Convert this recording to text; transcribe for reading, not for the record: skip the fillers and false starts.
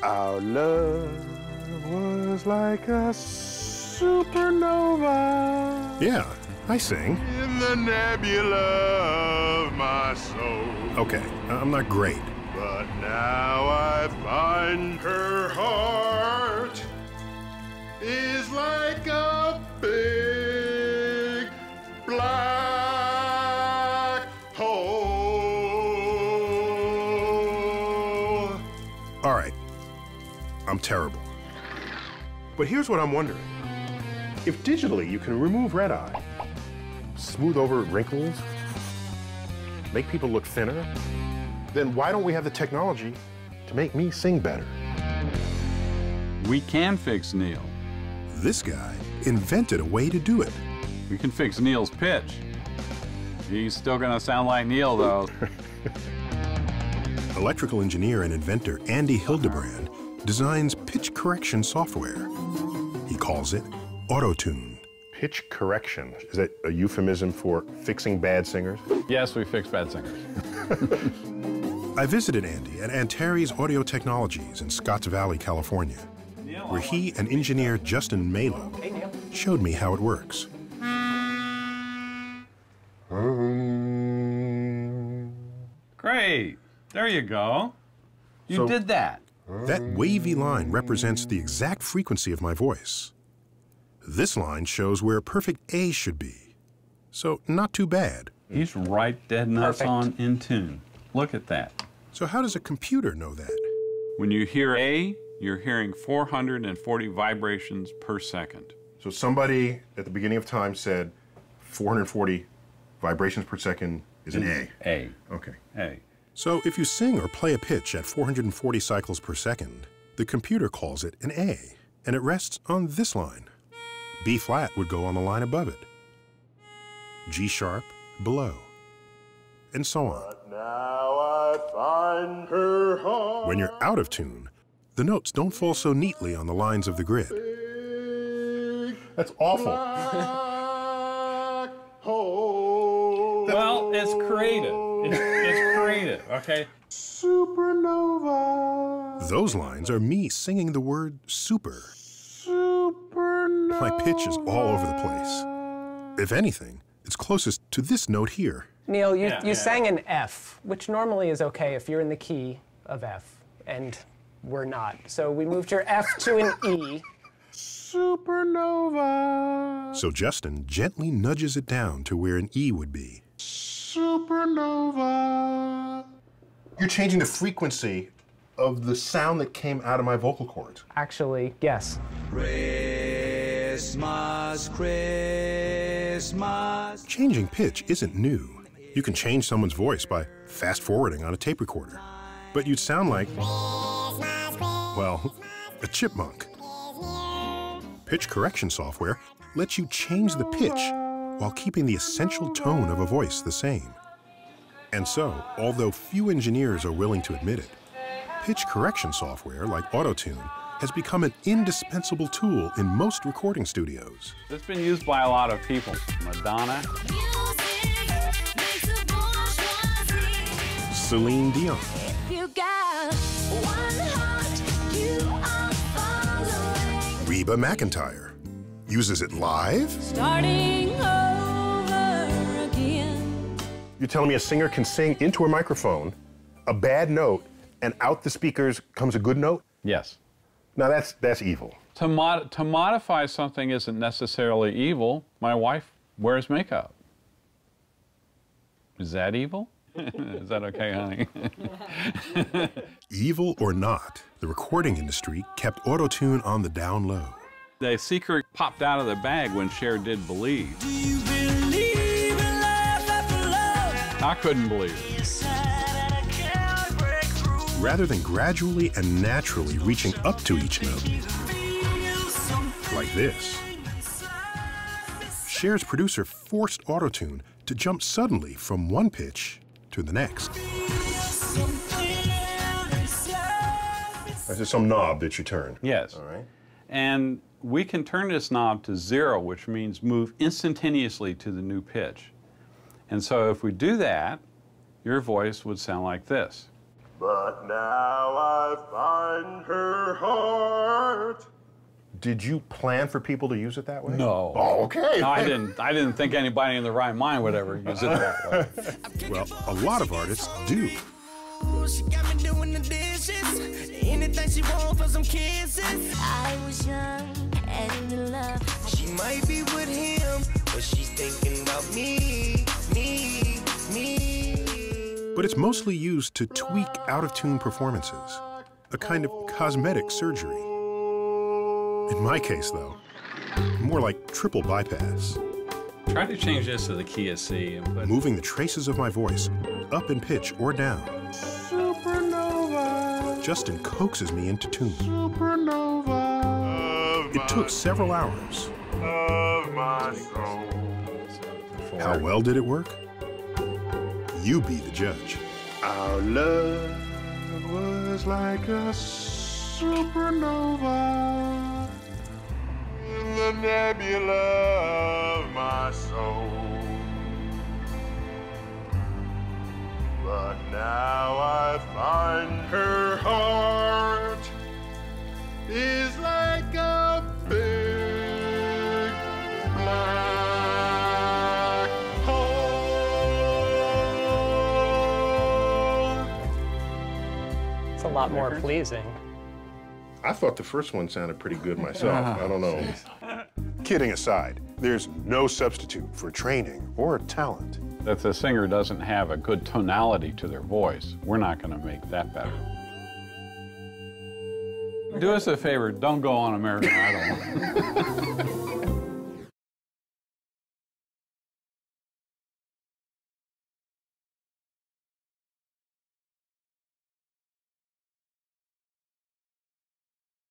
Our love was like a supernova. Yeah, I sing. In the nebula of my soul. Okay, I'm not great. But now I find her heart is like a big black hole. All right, I'm terrible. But here's what I'm wondering. If digitally you can remove red eye, smooth over wrinkles, make people look thinner, then why don't we have the technology to make me sing better? We can fix Neil. This guy invented a way to do it. We can fix Neil's pitch. He's still gonna sound like Neil, though. Electrical engineer and inventor Andy Hildebrand designs pitch correction software. He calls it Auto-Tune. Pitch correction, is that a euphemism for fixing bad singers? Yes, we fix bad singers. I visited Andy at Antares Audio Technologies in Scotts Valley, California, where he and engineer Justin Malo showed me how it works. Great. There you go. You did that. That wavy line represents the exact frequency of my voice. This line shows where a perfect A should be. So not too bad. He's right dead nuts on in tune. Look at that. So how does a computer know that? When you hear A, you're hearing 440 vibrations per second. So somebody at the beginning of time said 440 vibrations per second is an A. A. Okay. A. So if you sing or play a pitch at 440 cycles per second, the computer calls it an A, and it rests on this line. B flat would go on the line above it. G sharp below, and so on. But now I find her heart. When you're out of tune, the notes don't fall so neatly on the lines of the grid. That's awful. Well, it's creative. It's creative, okay? Supernova. Those lines are me singing the word super. Supernova. My pitch is all over the place. If anything, it's closest to this note here. Neil, you sang an F, which normally is okay if you're in the key of F, and we're not. So we moved your F to an E. Supernova. So Justin gently nudges it down to where an E would be. Supernova. You're changing the frequency of the sound that came out of my vocal cords. Actually, yes. Christmas, Christmas. Changing pitch isn't new. You can change someone's voice by fast-forwarding on a tape recorder. But you'd sound like, well, a chipmunk. Pitch correction software lets you change the pitch while keeping the essential tone of a voice the same. And so, although few engineers are willing to admit it, pitch correction software like Auto-Tune has become an indispensable tool in most recording studios. It's been used by a lot of people. Madonna. Celine Dion. You got one heart, you are following. Reba McEntire. Uses it live? Starting over again. You're telling me a singer can sing into a microphone a bad note and out the speakers comes a good note? Yes. Now that's evil. To modify something isn't necessarily evil. My wife wears makeup. Is that evil? Is that okay, honey? Evil or not, the recording industry kept Auto-Tune on the down low. The secret popped out of the bag when Cher did Believe. Do you believe in life after love? I couldn't believe it. Rather than gradually and naturally reaching up to each note, like this, Cher's producer forced Auto-Tune to jump suddenly from one pitch to the next. This is some knob that you turn. Yes. All right. And we can turn this knob to 0, which means move instantaneously to the new pitch. And so if we do that, your voice would sound like this. But now I find her heart. Did you plan for people to use it that way? No. Oh, okay. No, I didn't think anybody in their right mind would ever use it that way. Well, a lot of artists do. She got me doing the dishes. Anything she want for some kisses. I was young and in love. She might be with him, but she's thinking about me. But it's mostly used to tweak out-of-tune performances, a kind of cosmetic surgery. In my case, though, more like triple bypass. Try to change this to the key of C and put Moving the traces of my voice up in pitch or down. Supernova. Justin coaxes me into tune. Supernova. It took several hours. Of my soul. How well did it work? You be the judge. Our love was like a supernova in the nebula of my soul. But now I find her heart is like a big black hole. It's a lot more pleasing. I thought the first one sounded pretty good myself. I don't know. Kidding aside, there's no substitute for training or talent. If the singer doesn't have a good tonality to their voice, we're not going to make that better. Do us a favor, don't go on American Idol.